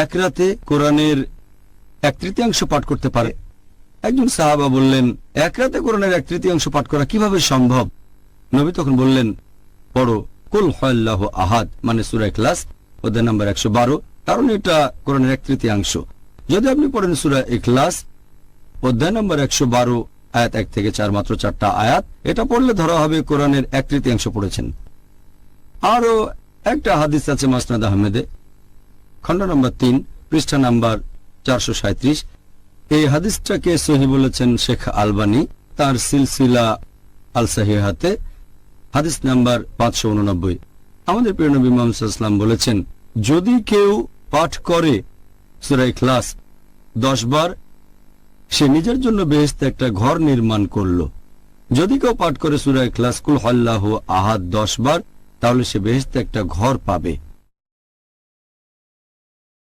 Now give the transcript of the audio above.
এক রাতে কোরআনের 1/3 পাঠ করতে পারে। একজন সাহাবা বললেন, এক রাতে কোরআনের 1/3 পাঠ করা কিভাবে সম্ভব? নবী তখন বললেন, পড়ো কুল হুয়াল্লাহু আহাদ, মানে সূরা ইখলাস, অধ্যায় নম্বর 112, কারণ এটা কোরআনের 1/3। যদি আপনি পড়েন সূরা ইখলাস অধ্যায় নম্বর 112 আয়াত 1 থেকে 4, মাত্র 4টা আয়াত, এটা পড়লে ধরা হবে কোরআনের 1/3 পড়েছেন। আরও একটা হাদিস আছে মাসনাদ আহমেদে, খণ্ড নম্বর 3, পৃষ্ঠা নাম্বার 437। এই হাদিসটাকে সহি বলেছেন শেখ আলবানী তার সিলসিলা আল সাহিহাতে, হাদিস নাম্বার 589। আমাদের প্রিয় নবী মুহাম্মদ সাল্লাল্লাহু আলাইহি ওয়াসাল্লাম বলেছেন, যদি কেউ পাঠ করে সূরা ইখলাস 10 বার, সে নিজের জন্য বেহেশতে একটা ঘর নির্মাণ করল। যদি কেউ পাঠ করে সূরা ইখলাস কুল হুয়াল্লাহু আহাদ 10 বার, তাহলে সে বেহেশতে একটা ঘর পাবে।